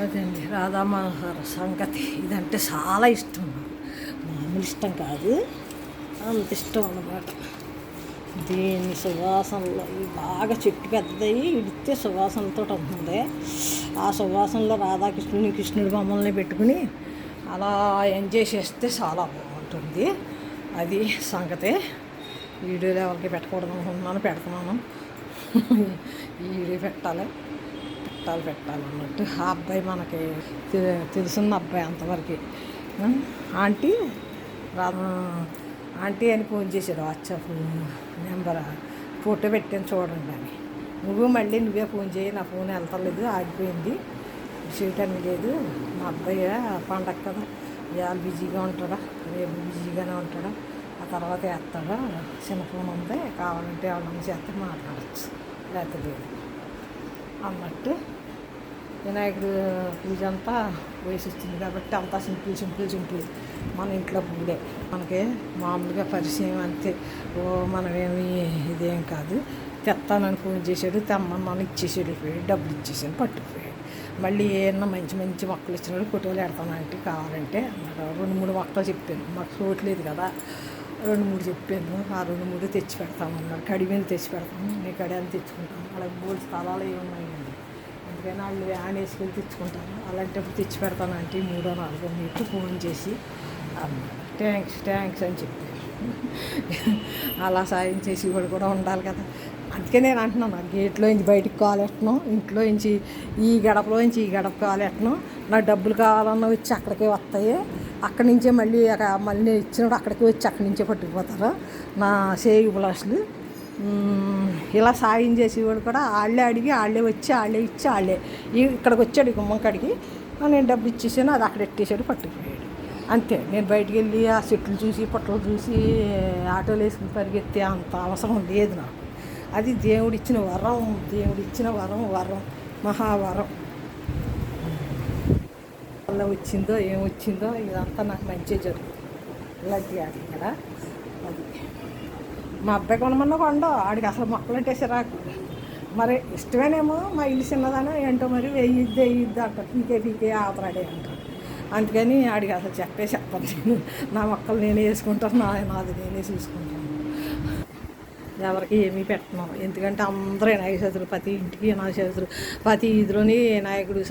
అదండి రాధా మనోహర సంగతి. ఇదంటే చాలా ఇష్టం నాకు. మామూలు ఇష్టం కాదు, అంత ఇష్టం అన్నమాట. దీన్ని సువాసనలో బాగా చెట్టు పెద్దయి ఇడితే సువాసనతో ఉంటుంది. ఆ సువాసనలో రాధాకృష్ణుని కృష్ణుడి బొమ్మల్ని పెట్టుకుని అలా ఎంజాయ్ చేస్తే చాలా బాగుంటుంది. అది సంగతే. వీడియోలు ఎవరికి పెట్టకూడదు అనుకుంటున్నాను, పెడుతున్నాను. ఈ వీడియో పెట్టాలి అన్నట్టు. ఆ అబ్బాయి మనకి తెలుసున్న అబ్బాయి అంతవరకు. ఆంటీ ఆంటీ అని ఫోన్ చేశాడు, వాట్సాప్ నెంబర్ ఫోటో పెట్టాను చూడండి అని. నువ్వే ఫోన్ చేయి, నా ఫోన్ వెళ్తలేదు, ఆగిపోయింది, చేయటానికి లేదు. మా అబ్బాయి పండగ కదా, ఇవాళ బిజీగా ఉంటాడా, రేపు బిజీగానే ఉంటాడా, ఆ తర్వాత వేస్తాడా, చిన్న ఫోన్ ఉంది, కావాలంటే ఎవరన్నా చేస్తే మాట్లాడచ్చు, లేకపోతే లేదు అన్నట్టు. వినాయకుడు పూజ అంతా వయసు వచ్చింది కాబట్టి అంతా సింపుల్ మన ఇంట్లో పూలే. మనకి మామూలుగా పరిచయం అంతే. మనమేమి ఇదేం కాదు. తెస్తానని ఫోన్ చేశాడు, తెమ్మన్నాను, ఇచ్చేసాడు, డబ్బులు ఇచ్చేసాను, పట్టుకుపోయాడు. మళ్ళీ ఏమన్నా మంచి మొక్కలు ఇచ్చినాడు, ఫోటోలు పెడతానంటే కావాలంటే అన్నాడు. 2-3 మొక్కలు చెప్పాను, మాకు చూడలేదు కదా, 2-3 చెప్పాను. ఆ 2-3 తెచ్చి పెడతామన్నాడు. కడి మీద తెచ్చి పెడతాను, నీ కడి అని తెచ్చుకుంటాను. వాళ్ళకి 3 స్థలాలు ఏమున్నాయండి, అందుకని వాళ్ళు వ్యాన్ వేసుకొని తెచ్చుకుంటాను. అలాంటప్పుడు తెచ్చి పెడతాను అంటే 3-4 మీకు ఫోన్ చేసి థ్యాంక్స్ అని చెప్పాను. అలా సాయం చేసి కూడా ఉండాలి కదా. అందుకే నేను అంటున్నాను, గేట్లోంచి బయటికి కాలెట్టను, ఇంట్లోంచి ఈ గడప కాలెట్టను. నాకు డబ్బులు కావాలన్నా వచ్చి అక్కడికే వస్తాయి, అక్కడి నుంచే మళ్ళీ నేను ఇచ్చినప్పుడు అక్కడికి వచ్చి అక్కడి నుంచే పట్టుకుపోతారు నా సేవి బ్లాస్లు. ఇలా సాయం చేసేవాడు కూడా వాళ్ళే అడిగి వాళ్ళే వచ్చి వాళ్ళే ఇచ్చి వాళ్ళే ఇక్కడికి వచ్చాడు, గుమ్మం కాడికి. నేను డబ్బులు ఇచ్చేసాను, అది అక్కడ ఎట్టేసాడు, పట్టుకుపోయాడు. అంతే. నేను బయటికి వెళ్ళి ఆ చెట్లు చూసి పొట్టలు చూసి ఆటోలు వేసుకుని పరిగెత్తే అంత అవసరం లేదు నాకు. అది దేవుడిచ్చిన వరం, మహావరం. వల్ల వచ్చిందో ఏమొచ్చిందో ఇదంతా నాకు మంచిగా జరుగుతుంది. ఇలాంటి ఇక్కడ అది మా అబ్బాయి కొనమన్నా కొండ, ఆడికి అసలు మొక్కలు అంటే సిరాకు. మరి ఇష్టమేనేమో, మా ఇల్లు చిన్నదానో ఏంటో, మరి వేయిద్ది అంటారు, పీకే ఆపరాడే అంటారు. అందుకని ఆడికి అసలు చెప్పను నేను. నా మొక్కలు నేనే వేసుకుంటాను, నాది నేనే చూసుకుంటాను. ఎవరికి ఏమీ పెట్టను, ఎందుకంటే అందరూ వినాయక చతుర్థులు, ప్రతి ఇంటికి వినాయక చతుర్థులు, ప్రతి ఇదిలోని వినాయకుడు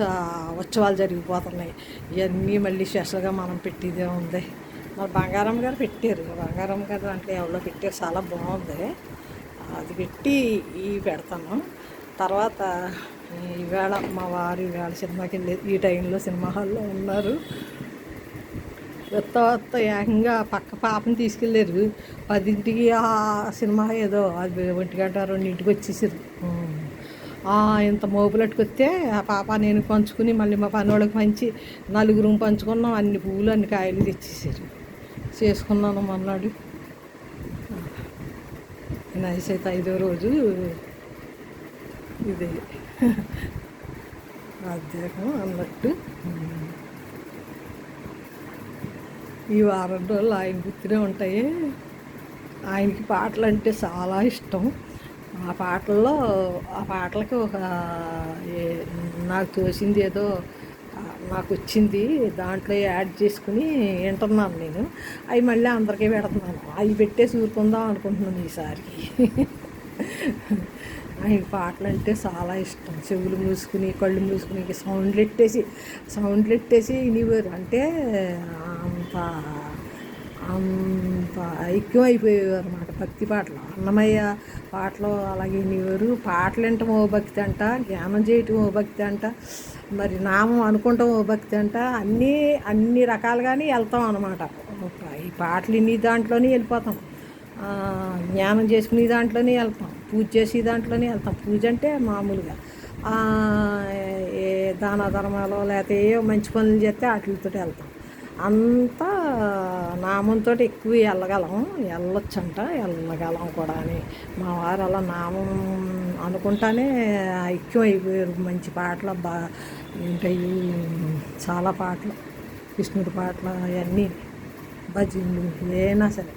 ఉత్సవాలు జరిగిపోతున్నాయి. ఇవన్నీ మళ్ళీ స్పెషల్గా మనం పెట్టేదే ఉంది. మరి బంగారమ్మ గారు పెట్టారు, బంగారమ్మ గారు అంటే ఎవరో పెట్టారు, చాలా బాగుంది. అది పెట్టి పెడతాను. తర్వాత ఈవేళ మా వారు ఈవేళ సినిమాకి వెళ్ళేది, ఈ టైంలో సినిమా హాల్లో ఉన్నారు. కొత్త ఏకంగా పక్క పాపని తీసుకెళ్ళారు 10ంటికి. ఆ సినిమా ఏదో అది 1-2 వచ్చేసారు. ఇంత మోపులట్టుకొస్తే ఆ పాప నేను పంచుకుని మళ్ళీ మా పనివాళ్ళకి పంచి 4 పంచుకున్నాం. అన్ని పువ్వులు అన్ని కాయలు తెచ్చేసారు, చేసుకున్నాను మొన్నాడు. నైస్ అయితే 5వ రోజు ఇదే అధ్యాయం అన్నట్టు. ఈ వారం రోజులు ఆయన గుర్తునే ఉంటాయి. ఆయనకి పాటలు అంటే చాలా ఇష్టం. ఆ పాటలకి నాకు తోచింది ఏదో నాకు వచ్చింది, దాంట్లో యాడ్ చేసుకుని వింటున్నాను నేను. అవి మళ్ళీ అందరికీ పెడుతున్నాను. అవి పెట్టేసి ఊరుకుందాం అనుకుంటున్నాను ఈసారికి. ఆయన పాటలు అంటే చాలా ఇష్టం. చెవులు మూసుకుని కళ్ళు మూసుకుని సౌండ్లు ఎట్టేసి వినివారు. అంటే అంత ఐక్యం అయిపోయేవారు అన్నమాట భక్తి పాటలు. అన్నమయ్య పాటలు అలాగే వినేవారు. పాటలు వినటం ఓ భక్తి అంట, ధ్యానం చేయటం ఓ భక్తి అంట, మరి నామం అనుకుంటాం ఓ భక్తి అంట. అన్ని రకాలుగానే వెళ్తాం అన్నమాట. ఈ పాటలు విని దాంట్లోనే వెళ్ళిపోతాం, జ్ఞానం చేసుకునే దాంట్లోనే వెళ్తాం, పూజ చేసే దాంట్లోనే వెళ్తాం. పూజ అంటే మామూలుగా ఏ దాన ధర్మాలు లేకపోతే ఏ మంచి పనులు చేస్తే వాటితో వెళ్తాం. అంతా నామంతో ఎక్కువ వెళ్ళగలం కూడా అని మా వారు అలా నామం అనుకుంటానే ఐక్యం అయిపోయారు. మంచి పాటలు ఉంటాయి, చాలా పాటలు, కృష్ణుడి పాటలు అవన్నీ, భజనలు ఏమైనా సరే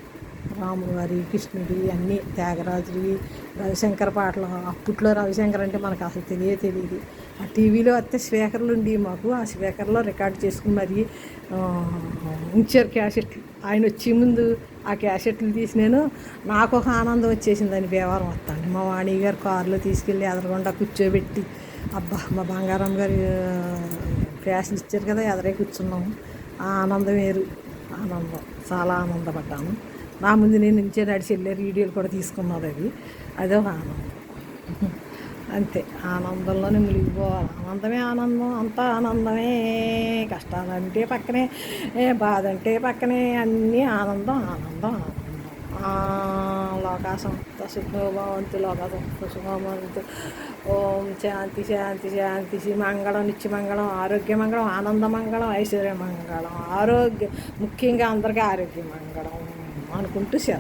రాముడు వారి కృష్ణుడి అన్నీ త్యాగరాజుడి రవిశంకర్ పాటలు. అప్పట్లో రవిశంకర్ అంటే మనకు అసలు తెలియదు. ఆ టీవీలో వస్తే స్పీకర్లు ఉండి మాకు ఆ స్పీకర్లో రికార్డ్ చేసుకుని మరి ఉంచారు క్యాసెట్లు. ఆయన వచ్చే ముందు ఆ క్యాసెట్లు తీసి నాకు ఒక ఆనందం వచ్చేసిందని వ్యవహారం వస్తాను. మా వాణి గారు కారులో తీసుకెళ్ళి ఎదరకుండా కూర్చోబెట్టి అబ్బా మా బంగారం గారు ఫ్యాషన్ ఇచ్చారు కదా, ఎదరే కూర్చున్నాము. ఆ ఆనందం వేరు. ఆనందం చాలా ఆనందపడ్డాను. నా ముందు నేను నుంచే నడిచి వెళ్ళారు, వీడియోలు కూడా తీసుకున్నది. అదే ఒక ఆనందం. అంతే, ఆనందంలోనే మునిగిపోవాలి. ఆనందమే ఆనందం, అంతా ఆనందమే. కష్టాలంటే పక్కనే, బాధ అంటే పక్కనే, అన్నీ ఆనందం ఆనందం ఆనందం. లోకాసంత సుఖభవంతు, లోకాసంత సుఖభవంతు. ఓం శాంతి శాంతి శాంతి. మంగళం, నిత్యమంగళం, ఆరోగ్యమంగళం, ఆనందమంగళం, ఐశ్వర్యమంగళం, ముఖ్యంగా అందరికీ ఆరోగ్యమంగళం అనుకుంటూ